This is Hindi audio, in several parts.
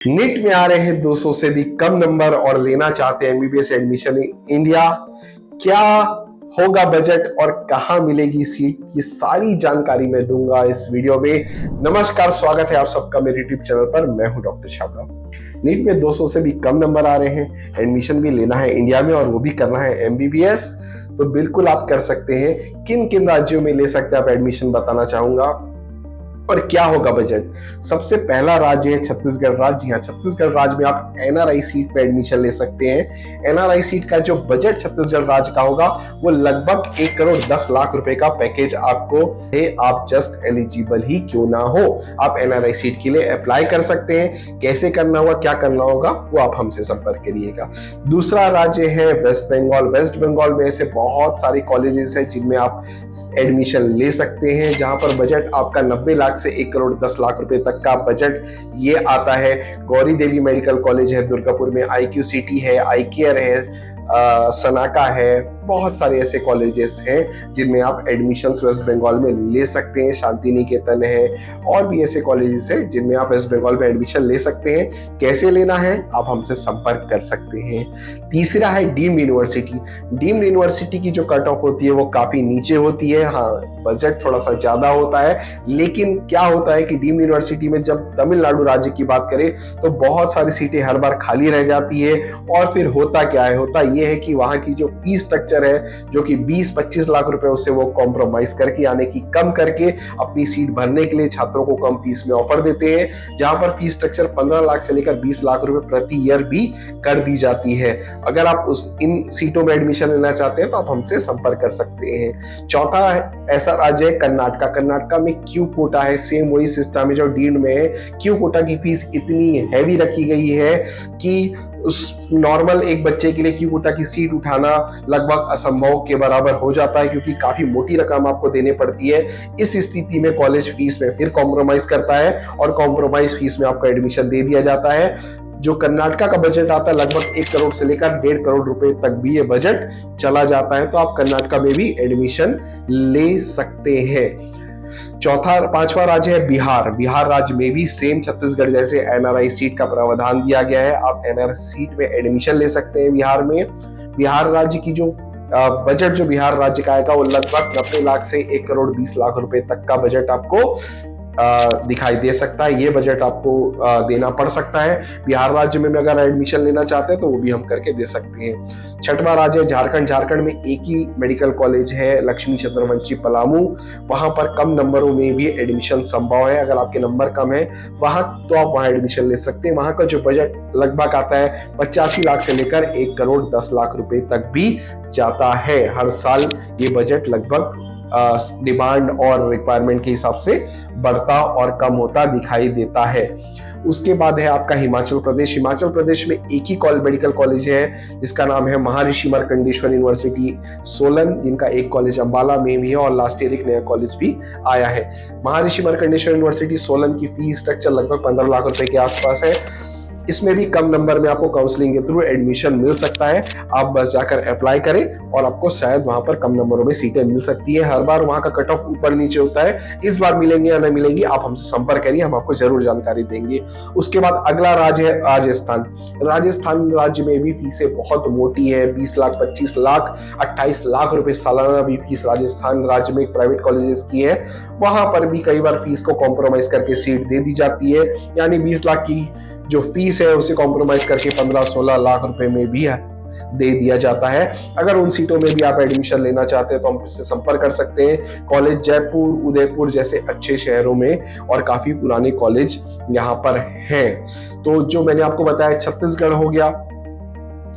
नीट में आ रहे हैं 200 से भी कम नंबर और लेना चाहते हैं एमबीबीएस एडमिशन इन इंडिया। क्या होगा बजट और कहां मिलेगी सीट, ये सारी जानकारी मैं दूंगा इस वीडियो में। नमस्कार, स्वागत है आप सबका मेरे यूट्यूब चैनल पर। मैं हूं डॉक्टर छाबड़ा। नीट में 200 से भी कम नंबर आ रहे हैं, एडमिशन भी लेना है इंडिया में और वो भी करना है एमबीबीएस, तो बिल्कुल आप कर सकते हैं। किन किन राज्यों में ले सकते हैं आप एडमिशन बताना चाहूंगा और क्या होगा बजट। सबसे पहला राज्य है छत्तीसगढ़ राज्य। जी हाँ, छत्तीसगढ़ राज्य में आप एनआरआई सीट पे एडमिशन ले सकते हैं। एनआरआई सीट का जो बजट छत्तीसगढ़ राज्य का होगा वो लगभग 1,10,00,000 रुपए का पैकेज आपको है। आप जस्ट एलिजिबल ही क्यों ना हो, आप एनआरआई सीट के लिए अप्लाई कर सकते हैं। कैसे करना होगा, क्या करना होगा, वो आप हमसे संपर्क करिएगा। दूसरा राज्य है वेस्ट बंगाल। वेस्ट बंगाल में ऐसे बहुत सारे कॉलेजेस हैं जिनमें आप एडमिशन ले सकते हैं, जहां पर बजट आपका 90 लाख से 1,10,00,000 रुपए तक का बजट ये आता है। गौरी देवी मेडिकल कॉलेज है दुर्गापुर में, IQCT है, iCare है, सनाका है, बहुत सारे ऐसे कॉलेजेस हैं जिनमें आप एडमिशंस वेस्ट बंगाल में ले सकते हैं। शांति निकेतन है और भी ऐसे कॉलेजेस हैं जिनमें आप वेस्ट बंगाल में एडमिशन ले सकते हैं। कैसे लेना है, आप हमसे संपर्क कर सकते हैं। तीसरा है डीम्ड यूनिवर्सिटी। डीम्ड यूनिवर्सिटी की जो कट ऑफ होती है वो काफी नीचे होती है। हाँ, बजट थोड़ा सा ज्यादा होता है, लेकिन क्या होता है कि डीम्ड यूनिवर्सिटी में जब तमिलनाडु राज्य की बात करें तो बहुत सारी सीटें हर बार खाली रह जाती है। और फिर होता क्या है, होता ये है कि वहां की जो फीस स्ट्रक्चर है, जो कि 20-25 लाख रुपए, उससे वो कॉम्प्रोमाइज करके, यानी कि कम करके अपनी सीट भरने के लिए छात्रों को कम फीस में ऑफर देते हैं। जहां पर फीस स्ट्रक्चर 15 लाख से लेकर 20 लाख रुपए प्रति ईयर भी कर दी जाती है। अगर आप इन सीटों में एडमिशन लेना चाहते हैं तो आप हमसे संपर्क कर सकते हैं। चौथा ऐसा राज्य है कर्नाटका। कर्नाटका में क्यू कोटा है, सेम वही सिस्टम है जो डीम्ड में है। क्यू कोटा की फीस इतनी हैवी रखी गई है कि उस नॉर्मल एक बच्चे के लिए क्यू कोटा की सीट उठाना लगभग असंभव के बराबर हो जाता है, क्योंकि काफी मोटी रकम आपको देनी पड़ती है। इस स्थिति में कॉलेज फीस में फिर कॉम्प्रोमाइज करता है और कॉम्प्रोमाइज फीस में आपको एडमिशन दे दिया जाता है। जो कर्नाटका का बजट आता है लगभग 1 करोड़ से लेकर 1.5 करोड़ रुपए तक भी ये बजट चला जाता है, तो आप कर्नाटका में भी एडमिशन ले सकते हैं। पांचवा राज्य है बिहार। बिहार राज्य में भी सेम छत्तीसगढ़ जैसे एनआरआई सीट का प्रावधान दिया गया है। आप एनआरआई सीट में एडमिशन ले सकते हैं बिहार में। बिहार राज्य की जो बजट जो बिहार राज्य का आएगा वो लगभग 90 लाख से 1,20,00,000 रुपए तक का बजट आपको दिखाई दे सकता है। ये बजट आपको देना पड़ सकता है। बिहार राज्य में अगर एडमिशन लेना चाहते हैं तो वो भी हम करके दे सकते हैं। छठवां राज्य है झारखंड। झारखंड में एक ही मेडिकल कॉलेज है, लक्ष्मी चंद्रवंशी पलामू। वहां पर कम नंबरों में भी एडमिशन संभव है। अगर आपके नंबर कम है वहां, तो आप वहां एडमिशन ले सकते हैं। वहां का जो बजट लगभग आता है 85 लाख से लेकर 1,10,00,000 रुपए तक भी जाता है। हर साल ये बजट लगभग डिमांड और रिक्वायरमेंट के हिसाब से बढ़ता और कम होता दिखाई देता है। उसके बाद है आपका हिमाचल प्रदेश। हिमाचल प्रदेश में एक ही मेडिकल कॉलेज है जिसका नाम है महर्षि मार्कंडेश्वर यूनिवर्सिटी सोलन, जिनका एक कॉलेज अंबाला में भी है और लास्ट ईयर एक नया कॉलेज भी आया है। महर्षि मार्कंडेश्वर यूनिवर्सिटी सोलन की फीस स्ट्रक्चर लगभग 15 लाख रुपए के आसपास है। इसमें भी कम नंबर में आपको काउंसलिंग के थ्रू एडमिशन मिल सकता है। आप बस जाकर अप्लाई करें और आपको शायद वहां पर कम नंबरों में सीटें मिल सकती है। हर बार वहां का कट ऑफ ऊपर नीचे होता है। इस बार मिलेंगे या नहीं मिलेंगी, आप हमसे संपर्क करिए, हम आपको जरूर जानकारी देंगे। उसके बाद अगला राज्य है राजस्थान। राजस्थान राज्य में भी फीसें बहुत मोटी है, 20 लाख, 25 लाख, 28 लाख रुपए सालाना भी फीस राजस्थान राज्य में एक प्राइवेट कॉलेजेस की है। वहां पर भी कई बार फीस को कॉम्प्रोमाइज करके सीट दे दी जाती है, यानी 20 लाख की जो फीस है उसे कॉम्प्रोमाइज करके 15-16 लाख रुपए में भी दे दिया जाता है। अगर उन सीटों में भी आप एडमिशन लेना चाहते हैं तो हम इससे संपर्क कर सकते हैं। कॉलेज जयपुर, उदयपुर जैसे अच्छे शहरों में और काफी पुराने कॉलेज यहाँ पर हैं। तो जो मैंने आपको बताया, छत्तीसगढ़ हो गया,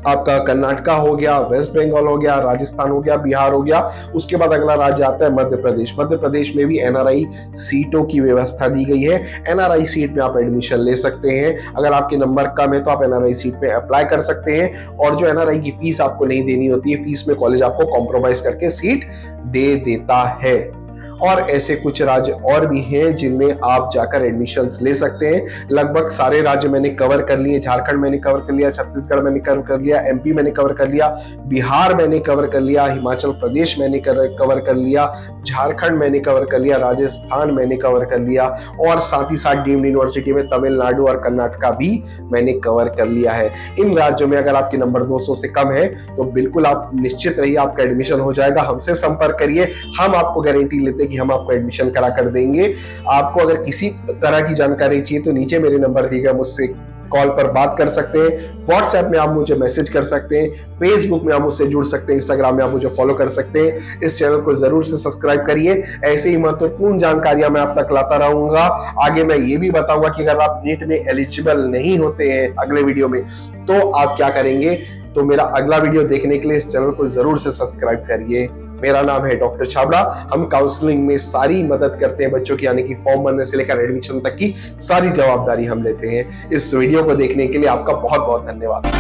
आपका कर्नाटका हो गया, वेस्ट बंगाल हो गया, राजस्थान हो गया, बिहार हो गया। उसके बाद अगला राज्य आता है मध्य प्रदेश। मध्य प्रदेश में भी एनआरआई सीटों की व्यवस्था दी गई है। एनआरआई सीट में आप एडमिशन ले सकते हैं। अगर आपके नंबर कम है तो आप एनआरआई सीट में अप्लाई कर सकते हैं और जो एनआरआई की फीस आपको नहीं देनी होती है, फीस में कॉलेज आपको कॉम्प्रोमाइज करके सीट दे देता है। और ऐसे कुछ राज्य और भी हैं जिनमें आप जाकर एडमिशंस ले सकते हैं। लगभग सारे राज्य मैंने कवर कर लिए, झारखंड मैंने कवर कर लिया, छत्तीसगढ़ मैंने कवर कर लिया, एमपी मैंने कवर कर लिया, बिहार मैंने कवर कर लिया, हिमाचल प्रदेश मैंने कवर कर लिया, झारखंड मैंने कवर कर लिया, राजस्थान मैंने कवर कर लिया और साथ ही साथ डीम्ड यूनिवर्सिटी में तमिलनाडु और कर्नाटका भी मैंने कवर कर लिया है। इन राज्यों में अगर आपके नंबर 200 से कम है तो बिल्कुल आप निश्चित रहिए आपका एडमिशन हो जाएगा। हमसे संपर्क करिए, हम आपको गारंटी लेते हैं कि हम आपको एडमिशन करा कर देंगे। आपको अगर किसी तरह की जानकारी चाहिए तो नीचे मेरे नंबर दिए गए, मुझसे कॉल पर बात कर सकते हैं, व्हाट्सएप में आप मुझे मैसेज कर सकते हैं, फेसबुक में आप मुझसे जुड़ सकते हैं, इंस्टाग्राम में आप मुझे फॉलो कर सकते हैं। इस चैनल को जरूर से सब्सक्राइब करिए, ऐसे ही महत्वपूर्ण जानकारियां मैं आप तक लाता रहूंगा। आगे मैं ये भी बताऊंगा कि अगर आप नीट में एलिजिबल नहीं होते हैं अगले वीडियो में तो आप क्या करेंगे। तो मेरा अगला वीडियो देखने के लिए इस चैनल को जरूर से सब्सक्राइब करिए। मेरा नाम है डॉक्टर छाबड़ा। हम काउंसलिंग में सारी मदद करते हैं बच्चों की, यानी कि फॉर्म भरने से लेकर एडमिशन तक की सारी जवाबदारी हम लेते हैं। इस वीडियो को देखने के लिए आपका बहुत बहुत धन्यवाद।